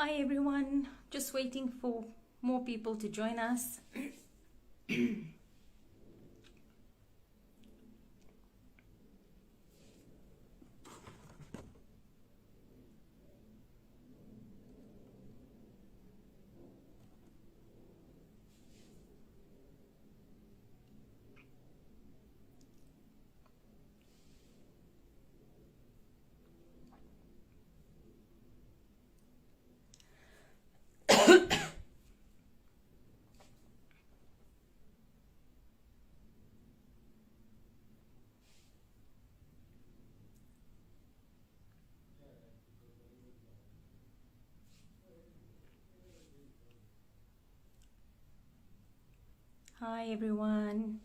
Hi everyone, just waiting for more people to join us. Hi everyone.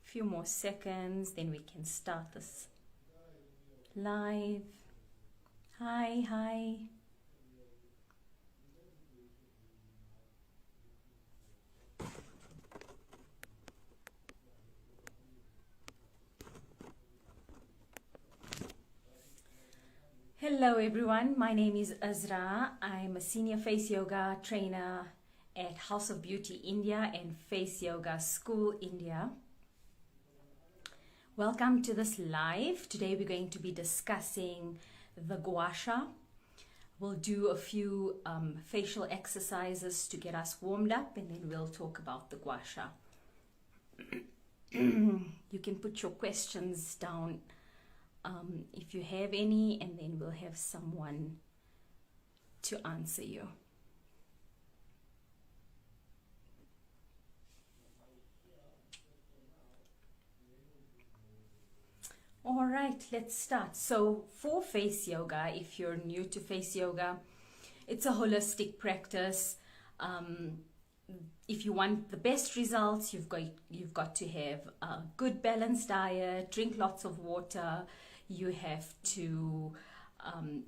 Few more seconds, then we can start this live. Hi. Hello everyone, my name is Azra. I'm a senior face yoga trainer at House of Beauty India and FaceYoga School India. Welcome to this live. Today we're going to be discussing the GUA-SHA. We'll do a few facial exercises to get us warmed up, and then we'll talk about the GUA-SHA. You can put your questions down if you have any, and then we'll have someone to answer you. All right, let's start. So for face yoga, if you're new to face yoga, it's a holistic practice. If you want the best results, you've got to have a good balanced diet, drink lots of water. You have to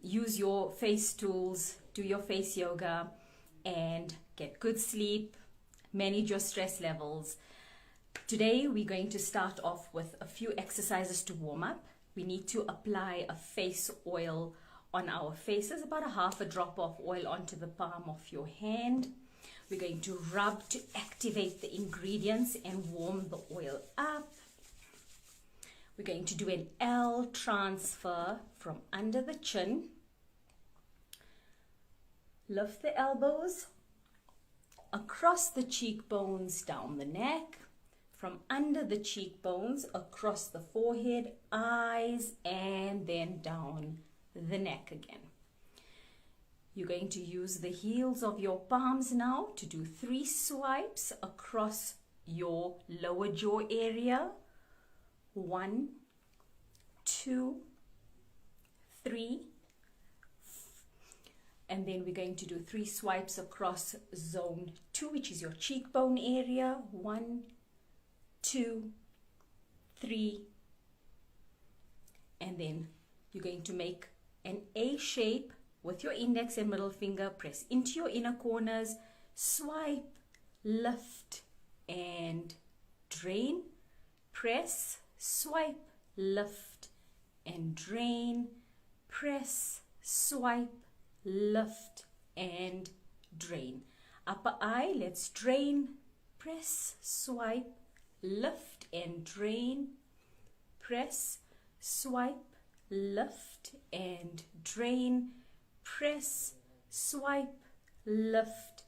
use your face tools, do your face yoga, and get good sleep, manage your stress levels. Today we're going to start off with a few exercises to warm up. We need to apply a face oil on our faces, about a half a drop of oil onto the palm of your hand. We're going to rub to activate the ingredients and warm the oil up. We're going to do an L transfer from under the chin. Lift the elbows across the cheekbones, down the neck. From under the cheekbones, across the forehead, eyes, and then down the neck again. You're going to use the heels of your palms now to do 3 swipes across your lower jaw area. 1, 2, 3. And then we're going to do 3 swipes across zone 2, which is your cheekbone area. 1, 2, 3, and then you're going to make an A shape with your index and middle finger. Press into your inner corners, swipe, lift, and drain. Press, swipe, lift, and drain. Press, swipe, lift, and drain. Upper eye, let's drain. Press, swipe, lift and drain. Press, swipe, lift and drain. Press, swipe, lift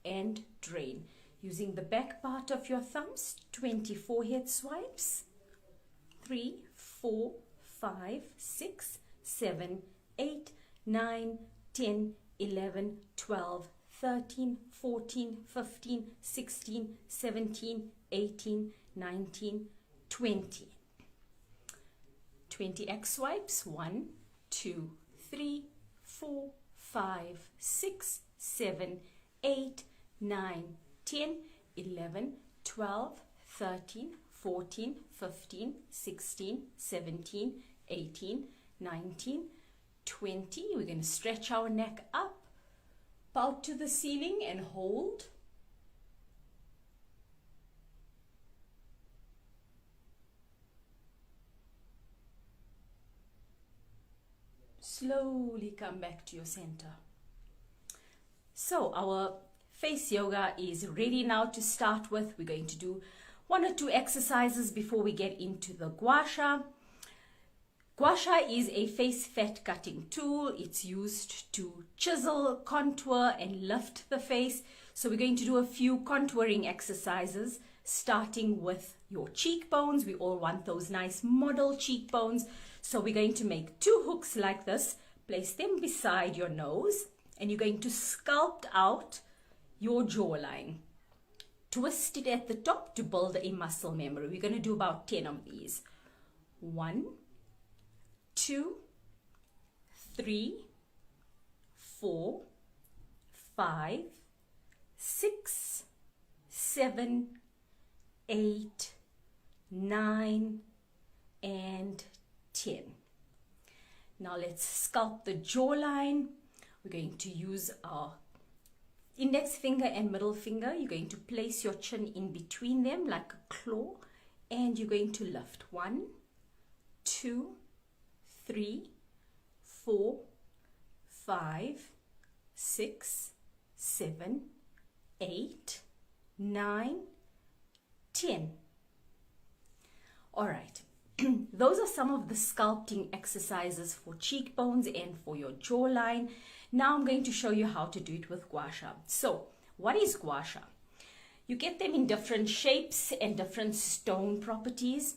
and drain. Using the back part of your thumbs, 20 forehead swipes. 3, 4, 5, 6, 7, 8, 9, 10, 11, 12, 13, 14, 15, 16, 17, 18, 19, 20. 20 X swipes. 1, 2, 3, 4, 5, 6, 7, 8, 9, 10, 11, 12, 13, 14, 15, 16, 17, 18, 19, 20. We're going to stretch our neck up, pout to the ceiling and hold. Slowly come back to your center. So our face yoga is ready now to start with. We're going to do 1 or 2 exercises before we get into the GUA-SHA. GUA-SHA is a face fat cutting tool. It's used to chisel, contour and lift the face. So we're going to do a few contouring exercises, starting with your cheekbones. We all want those nice model cheekbones. So we're going to make 2 hooks like this, place them beside your nose, and you're going to sculpt out your jawline. Twist it at the top to build a muscle memory. We're going to do about 10 of these. 1, 2, 3, 4, 5, 6, 7, 8, 9, and 10. Now let's sculpt the jawline. We're going to use our index finger and middle finger. You're going to place your chin in between them like a claw, and you're going to lift. 1, 2, 3, 4, 5, 6, 7, 8, 9, 10. All right. Those are some of the sculpting exercises for cheekbones and for your jawline. Now I'm going to show you how to do it with GUA-SHA. So what is GUA-SHA? You get them in different shapes and different stone properties.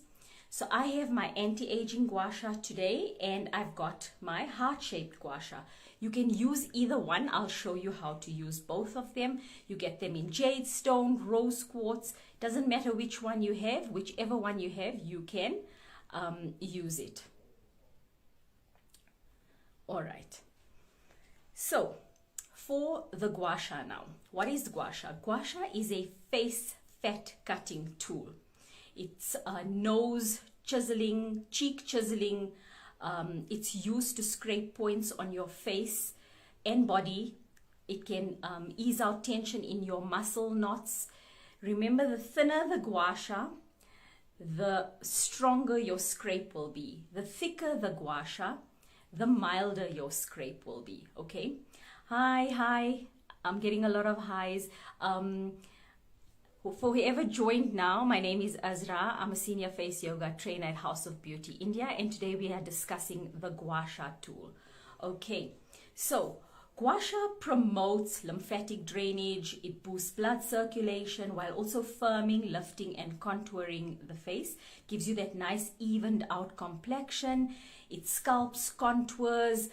So I have my anti-aging GUA-SHA today, and I've got my heart-shaped GUA-SHA. You can use either one. I'll show you how to use both of them. You get them in jade stone, rose quartz. Doesn't matter which one you have. Whichever one you have, you can use it. All right. So for the GUA-SHA now, what is GUA-SHA? GUA-SHA is a face fat cutting tool. It's a nose chiseling, cheek chiseling. It's used to scrape points on your face and body. It can ease out tension in your muscle knots. Remember, the thinner the GUA-SHA, the stronger your scrape will be. The thicker the GUA-SHA, the milder your scrape will be. Okay. Hi. I'm getting a lot of highs. For whoever joined now, my name is Azra. I'm a senior face yoga trainer at House of Beauty India, and today we are discussing the GUA-SHA tool. Okay, so GUA-SHA promotes lymphatic drainage. It boosts blood circulation while also firming, lifting and contouring the face. Gives you that nice evened out complexion. It sculpts, contours.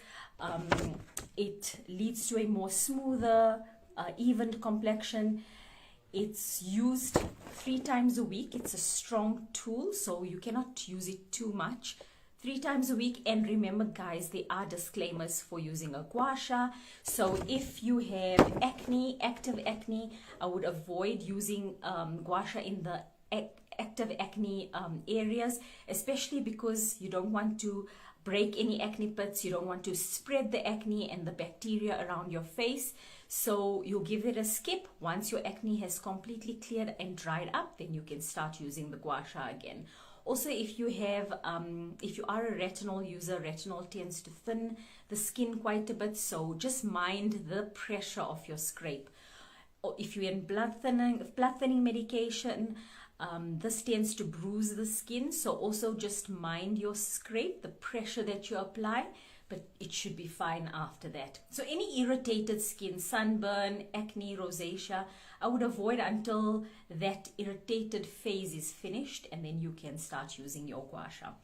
It leads to a more smoother, evened complexion. It's used 3 times a week. It's a strong tool, so you cannot use it too much. 3 times a week. And remember, guys, there are disclaimers for using a GUA-SHA. So if you have acne, active acne, I would avoid using GUA-SHA in the active acne areas, especially because you don't want to break any acne pits. You don't want to spread the acne and the bacteria around your face. So you'll give it a skip. Once your acne has completely cleared and dried up, then you can start using the GUA-SHA again. Also, if you are a retinol user, retinol tends to thin the skin quite a bit. So just mind the pressure of your scrape. Or if you're in blood thinning medication, this tends to bruise the skin. So also just mind your scrape, the pressure that you apply, but it should be fine after that. So any irritated skin, sunburn, acne, rosacea, I would avoid until that irritated phase is finished, and then you can start using your GUA-SHA.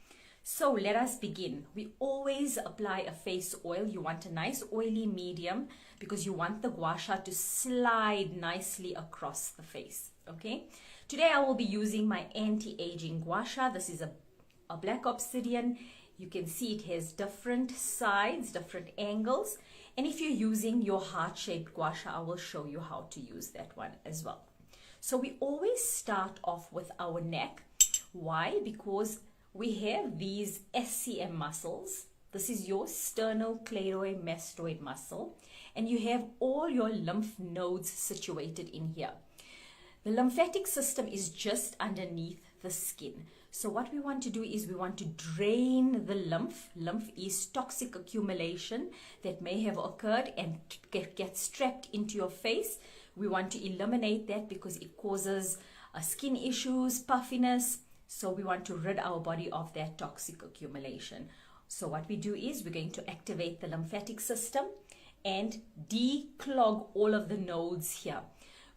So let us begin. We always apply a face oil. You want a nice oily medium because you want the GUA-SHA to slide nicely across the face. Okay. Today I will be using my anti-aging GUA-SHA. This is a black obsidian. You can see it has different sides, different angles. And if you're using your heart-shaped GUA-SHA, I will show you how to use that one as well. So we always start off with our neck. Why? Because we have these SCM muscles, This is your sternocleidomastoid muscle, and you have all your lymph nodes situated in here. The lymphatic system is just underneath the skin. So what we want to do is we want to drain the lymph. Lymph is toxic accumulation that may have occurred and gets trapped into your face. We want to eliminate that because it causes skin issues, puffiness. So we want to rid our body of that toxic accumulation. So what we do is we're going to activate the lymphatic system and declog all of the nodes here.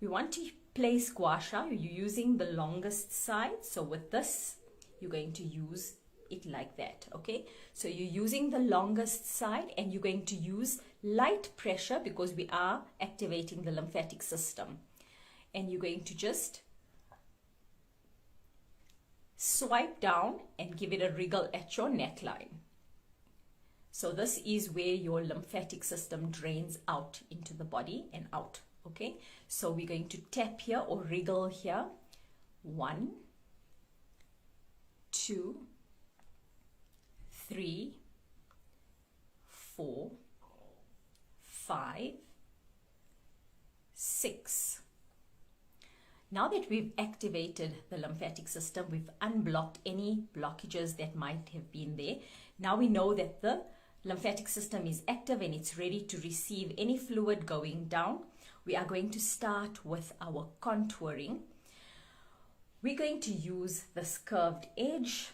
We want to place GUA-SHA. You're using the longest side. So with this, you're going to use it like that, okay? So you're using the longest side and you're going to use light pressure because we are activating the lymphatic system. And you're going to just swipe down and give it a wriggle at your neckline. So this is where your lymphatic system drains out into the body and out, okay? So we're going to tap here or wriggle here. 1, 2, 3, 4, 5, 6. Now that we've activated the lymphatic system, we've unblocked any blockages that might have been there. Now we know that the lymphatic system is active and it's ready to receive any fluid going down. We are going to start with our contouring. We're going to use this curved edge.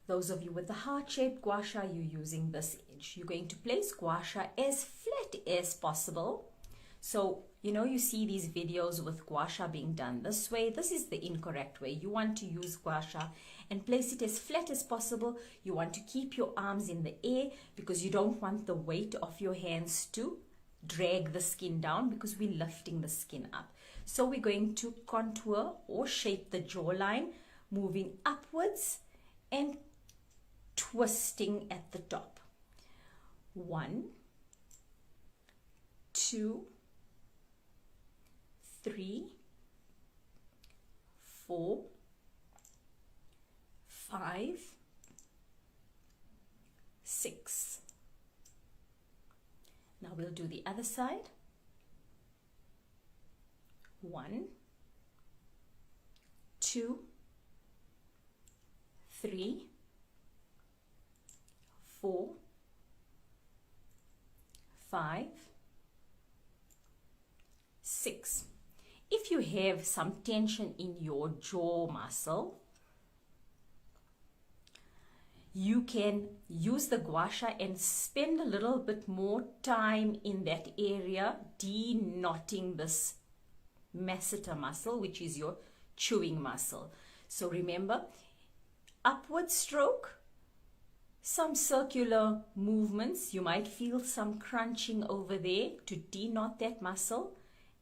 Those of you with the heart-shaped GUA-SHA, you're using this edge. You're going to place GUA-SHA as flat as possible. So, you know, you see these videos with GUA-SHA being done this way. This is the incorrect way. You want to use GUA-SHA and place it as flat as possible. You want to keep your arms in the air because you don't want the weight of your hands to drag the skin down because we're lifting the skin up. So we're going to contour or shape the jawline, moving upwards and twisting at the top. 1, 2, 3, 4, 5, 6. Now we'll do the other side. 1, 2, 3, 4, 5, 6. If you have some tension in your jaw muscle, you can use the GUA-SHA and spend a little bit more time in that area de-knotting this masseter muscle, which is your chewing muscle. So remember, upward stroke, some circular movements. You might feel some crunching over there to de-knot that muscle,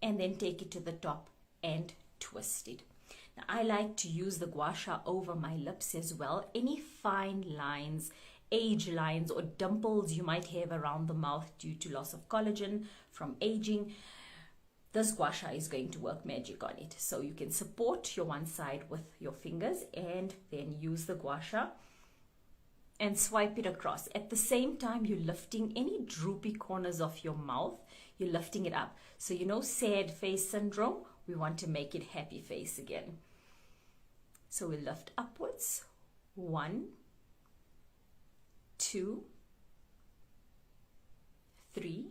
and then take it to the top and twist it. Now, I like to use the GUA-SHA over my lips as well. Any fine lines, age lines, or dimples you might have around the mouth due to loss of collagen from aging, this GUA-SHA is going to work magic on it. So you can support your one side with your fingers and then use the GUA-SHA and swipe it across. At the same time, you're lifting any droopy corners of your mouth. You're lifting it up. So you know sad face syndrome? We want to make it happy face again. So we lift upwards. 1, 2, 3,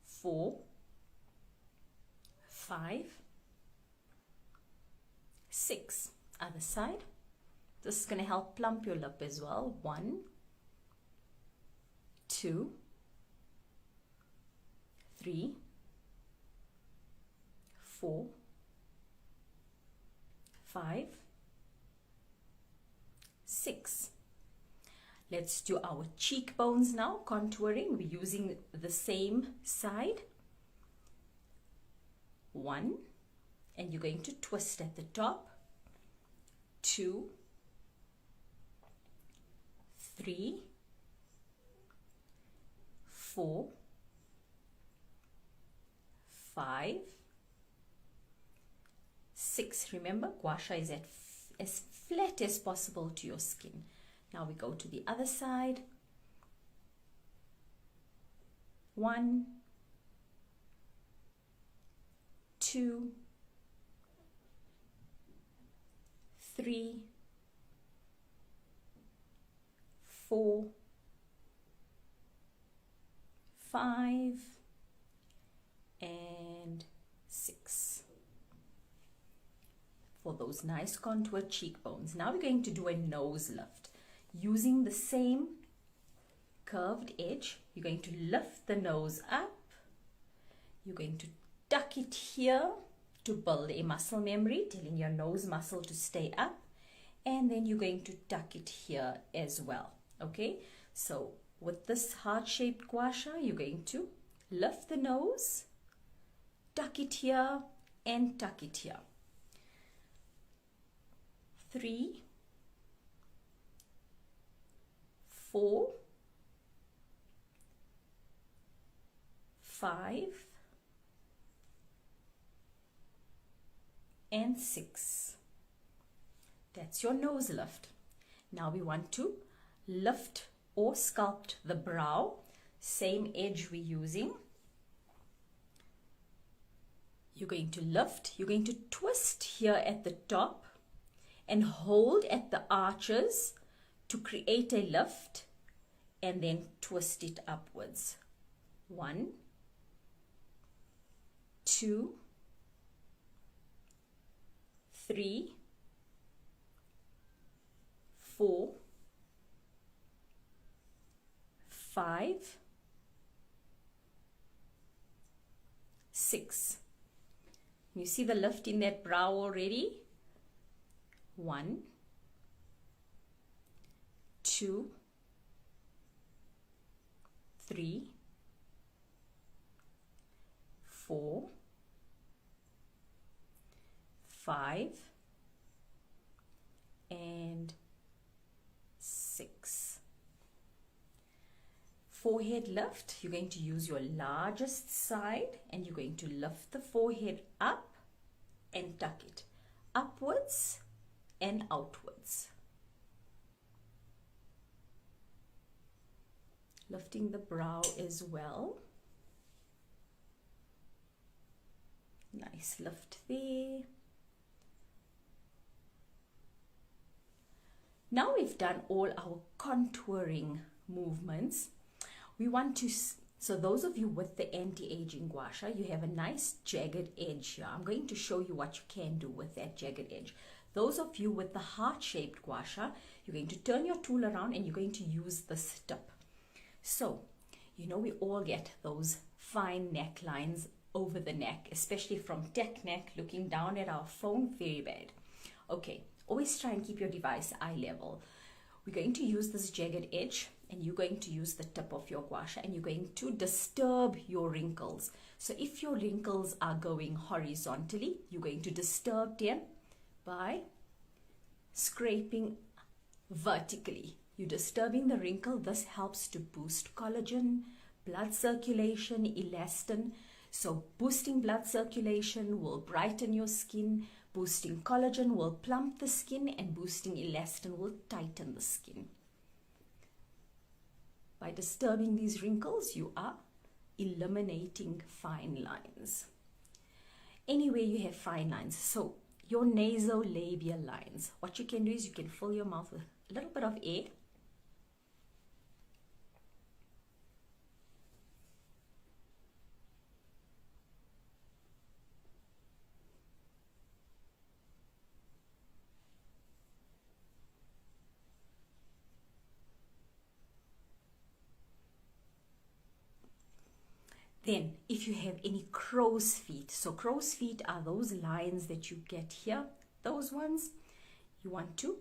4, 5, 6. Other side. This is going to help plump your lip as well. 1, 2, 3, 4, 5, 6. Let's do our cheekbones now, contouring. We're using the same side. 1, and you're going to twist at the top. 2, 3, 4, 5, 6. Remember, GUA-SHA is as flat as possible to your skin. Now we go to the other side. 1, 2, 3, 4, 5, and 6. For those nice contoured cheekbones. Now we're going to do a nose lift. Using the same curved edge, you're going to lift the nose up. You're going to tuck it here to build a muscle memory, telling your nose muscle to stay up. And then you're going to tuck it here as well. Okay, so with this heart-shaped gua-sha, you're going to lift the nose, tuck it here, and tuck it here. 3, 4, 5, and 6. That's your nose lift. Now we want to lift or sculpt the brow. Same edge we're using. You're going to lift, you're going to twist here at the top and hold at the arches to create a lift, and then twist it upwards. 1, 2, 3, 4, 5, 6. You see the lift in that brow already? 1, 2, 3, 4, 5, and 6. Forehead lift, you're going to use your largest side and you're going to lift the forehead up and tuck it upwards and outwards. Lifting the brow as well. Nice lift there. Now we've done all our contouring movements. We want to, so those of you with the anti-aging gua-sha, you have a nice jagged edge here. I'm going to show you what you can do with that jagged edge. Those of you with the heart-shaped gua-sha, you're going to turn your tool around and you're going to use this tip. So, you know we all get those fine necklines over the neck, especially from tech neck, looking down at our phone, very bad. Okay, always try and keep your device eye level. We're going to use this jagged edge and you're going to use the tip of your gua-sha and you're going to disturb your wrinkles. So if your wrinkles are going horizontally, you're going to disturb them by scraping vertically. You're disturbing the wrinkle. This helps to boost collagen, blood circulation, elastin. So boosting blood circulation will brighten your skin, boosting collagen will plump the skin, and boosting elastin will tighten the skin. By disturbing these wrinkles, you are eliminating fine lines. Anywhere you have fine lines, so your nasolabial lines, what you can do is you can fill your mouth with a little bit of air. Then, if you have any crow's feet, so crow's feet are those lines that you get here, those ones, you want to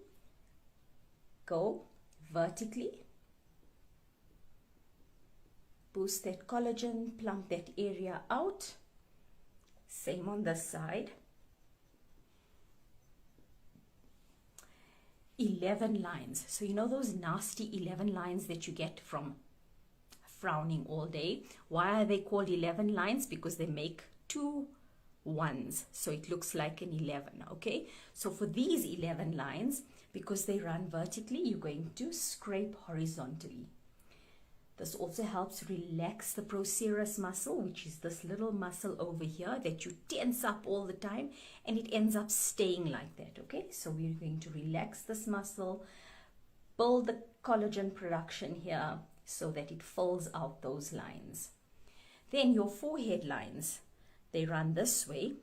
go vertically, boost that collagen, plump that area out. Same on this side. 11 lines. So you know those nasty 11 lines that you get from frowning all day? Why are they called 11 lines? Because they make 2 ones, so it looks like an 11. Okay, so for these 11 lines, Because they run vertically, you're going to scrape horizontally. This also helps relax the procerus muscle, which is this little muscle over here that you tense up all the time, and it ends up staying like that, okay? So we're going to relax this muscle, build the collagen production here so that it fills out those lines. Then your forehead lines, they run this way,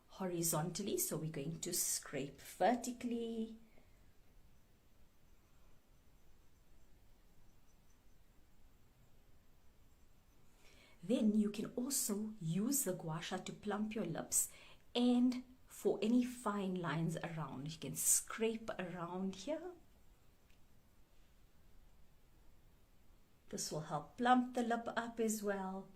horizontally, so we're going to scrape vertically. Then you can also use the gua-sha to plump your lips, and for any fine lines around, you can scrape around here. This will help plump the lip up as well.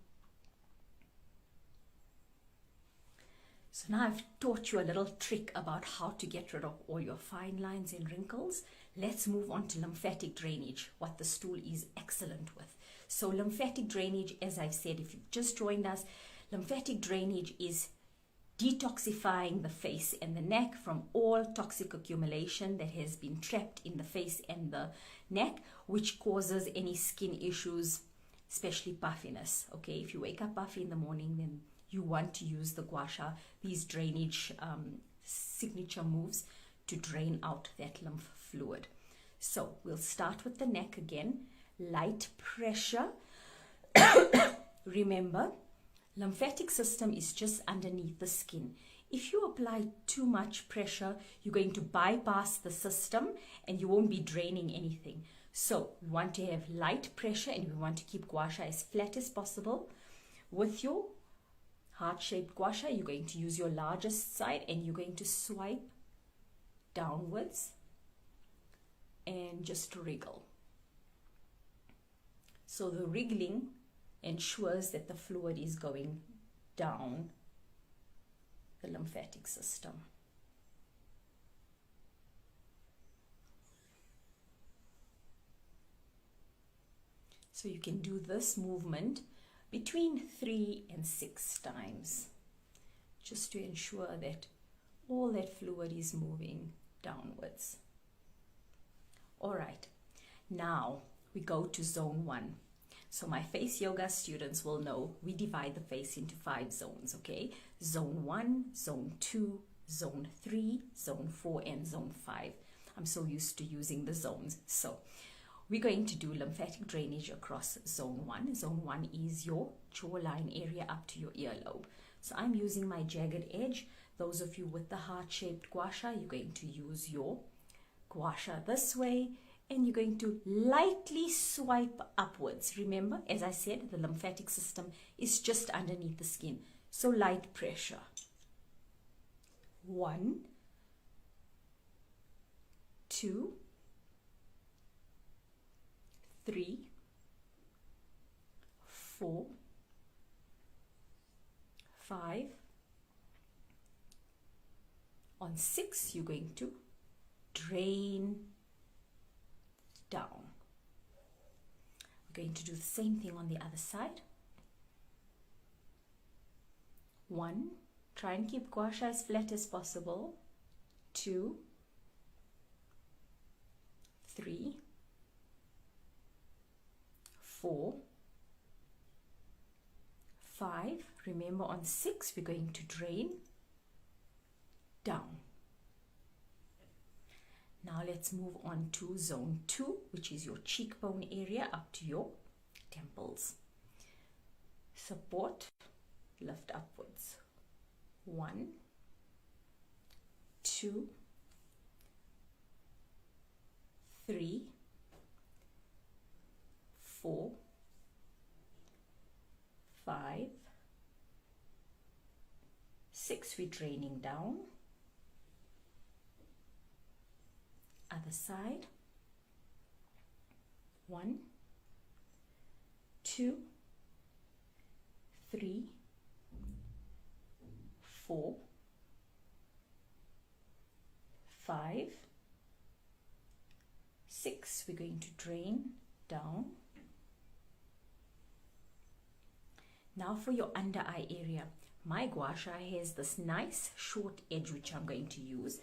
So now I've taught you a little trick about how to get rid of all your fine lines and wrinkles. Let's move on to lymphatic drainage, what the stool is excellent with. So lymphatic drainage, as I've said, if you've just joined us, lymphatic drainage is detoxifying the face and the neck from all toxic accumulation that has been trapped in the face and the neck, which causes any skin issues, especially puffiness. Okay, if you wake up puffy in the morning, then you want to use the gua-sha, these drainage signature moves, to drain out that lymph fluid. So we'll start with the neck again. Light pressure. Remember, lymphatic system is just underneath the skin. If you apply too much pressure, you're going to bypass the system and you won't be draining anything. So we want to have light pressure, and we want to keep gua-sha as flat as possible. With your heart-shaped gua-sha, you're going to use your largest side and you're going to swipe downwards and just wriggle. So the wriggling ensures that the fluid is going down the lymphatic system. So you can do this movement between 3 and 6 times, just to ensure that all that fluid is moving downwards. All right, now we go to zone 1. So my face yoga students will know we divide the face into 5 zones, okay? Zone 1, zone 2, zone 3, zone 4, and zone 5. I'm so used to using the zones. So we're going to do lymphatic drainage across zone 1. Zone 1 is your jawline area up to your earlobe. So I'm using my jagged edge. Those of you with the heart-shaped gua-sha, you're going to use your gua-sha this way, and you're going to lightly swipe upwards. Remember, as I said, the lymphatic system is just underneath the skin. So light pressure. 1, 2, 3, 4, 5. On 6, you're going to drain down. We're going to do the same thing on the other side. 1, try and keep gua-sha as flat as possible. 2, 3, 4, 5. Remember, on 6, we're going to drain down. Now let's move on to zone 2, which is your cheekbone area up to your temples. Support, lift upwards. 1, 2, 3, 4, 5, 6. We're draining down. Other side. 1, 2, 3, 4, 5, 6. We're going to drain down. Now for your under eye area. My gua-sha has this nice short edge which I'm going to use.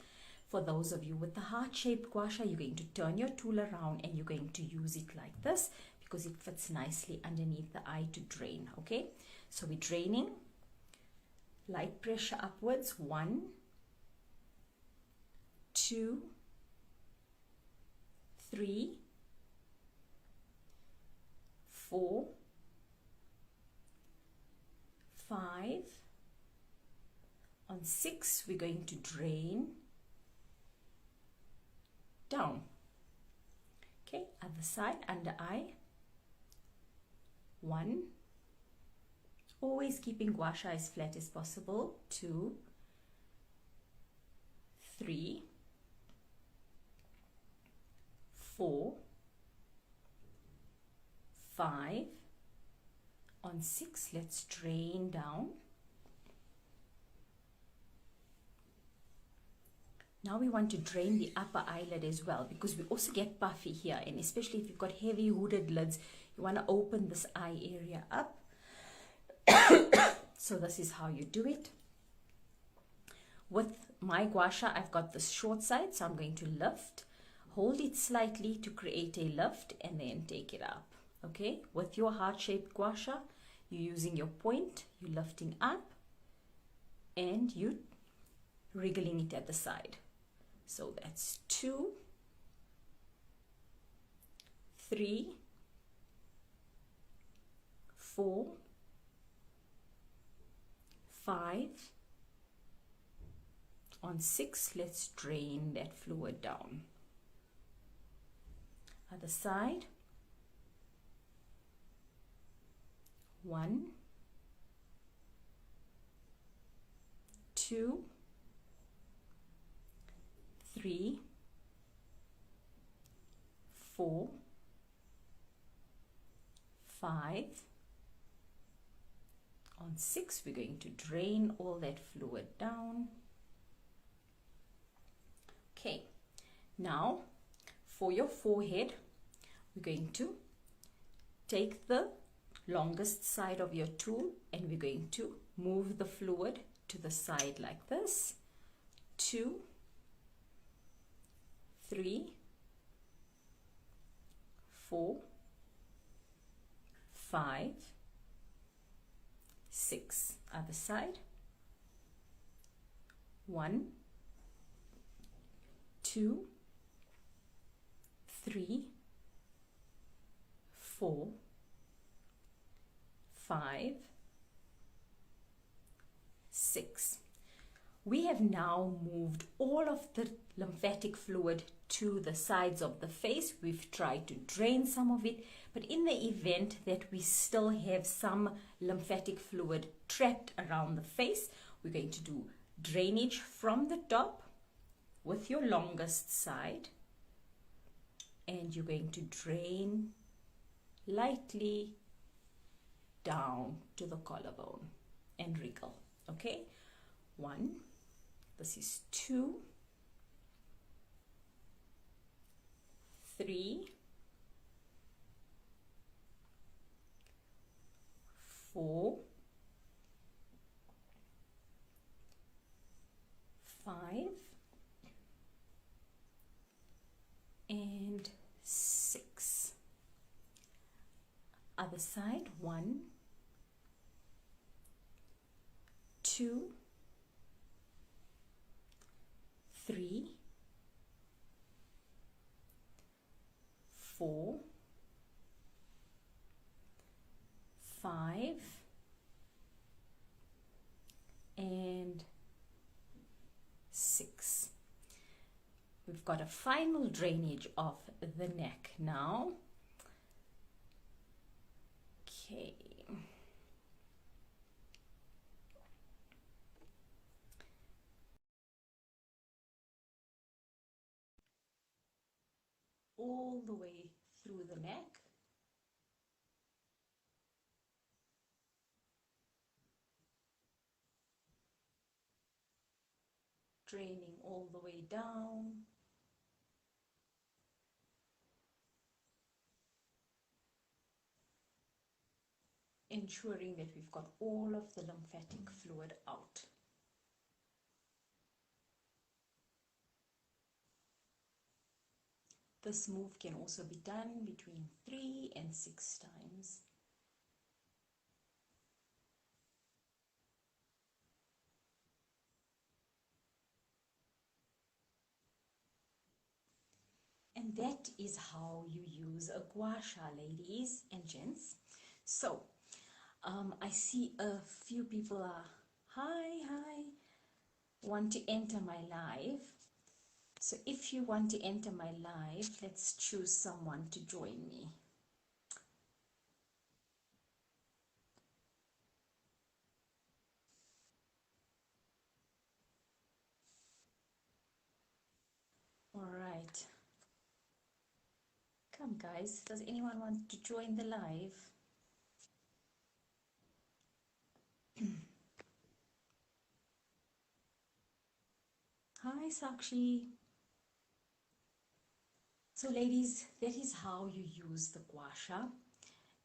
For those of you with the heart-shaped gua-sha, you're going to turn your tool around and you're going to use it like this because it fits nicely underneath the eye to drain, okay? So we're draining, light pressure upwards, 1, 2, 3, 4, 5. On 6, we're going to drain down. Okay, other side, under eye. 1. Always keeping gua-sha as flat as possible. 2, 3, 4, 5. On 6, let's drain down. Now we want to drain the upper eyelid as well because we also get puffy here, and especially if you've got heavy hooded lids, you want to open this eye area up. So this is how you do it. With my gua-sha, I've got this short side, so I'm going to lift, hold it slightly to create a lift, and then take it up. Okay, with your heart-shaped gua-sha, you're using your point, you're lifting up, and you wriggling it at the side. So that's 2, 3, 4, 5. On 6, let's drain that fluid down. Other side. 1, 2, 3, 4, 5. On 6, we're going to drain all that fluid down. Okay, now for your forehead, we're going to take the longest side of your tool and we're going to move the fluid to the side like this. 2, 3, 4, 5, 6. Other side. 1, 2, 3, 4, 5, 6. We have now moved all of the lymphatic fluid to the sides of the face. We've tried to drain some of it, but in the event that we still have some lymphatic fluid trapped around the face, we're going to do drainage from the top with your longest side, and you're going to drain lightly down to the collarbone and wriggle. Okay, 1, this is 2, 3, 4, 5, and 6. Other side. 1, 2, 3, 4, 5, and 6. We've got a final drainage of the neck now. Okay. All the way through the neck. Draining all the way down. Ensuring that we've got all of the lymphatic fluid out. This move can also be done between 3 and 6 times. And that is how you use a gua-sha, ladies and gents. So, I see a few people are, hi, want to enter my live. So if you want to enter my live, let's choose someone to join me. All right. Come, guys. Does anyone want to join the live? Hi, Sakshi. So, ladies, that is how you use the gua-sha.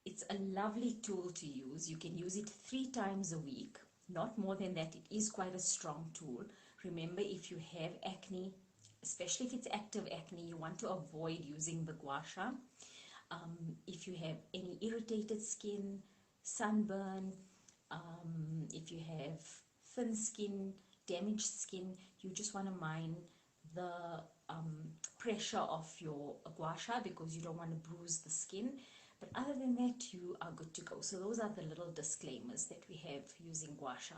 It's a lovely tool to use. You can use it 3 times a week, not more than that. It is quite a strong tool. Remember, if you have acne, especially if it's active acne, you want to avoid using the gua-sha. If you have any irritated skin, sunburn, if you have thin skin, damaged skin, you just want to mind the pressure of your gua-sha because you don't want to bruise the skin. But other than that, you are good to go. So those are the little disclaimers that we have using gua-sha.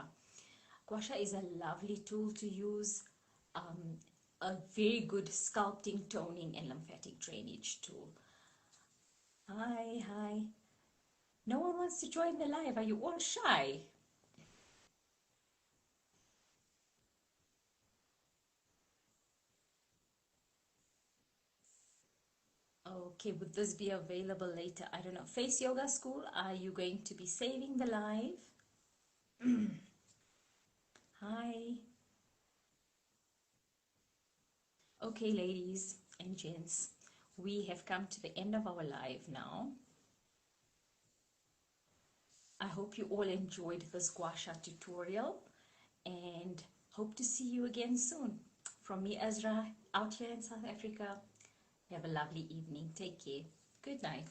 Gua-sha is a lovely tool to use, a very good sculpting, toning, and lymphatic drainage tool. Hi. No one wants to join the live. Are you all shy? Okay, would this be available later? I don't know. Face Yoga School, are you going to be saving the live? Hi. Okay, ladies and gents, we have come to the end of our live now. I hope you all enjoyed this gua-sha tutorial and hope to see you again soon. From me, Ezra, out here in South Africa. Have a lovely evening. Take care. Good night.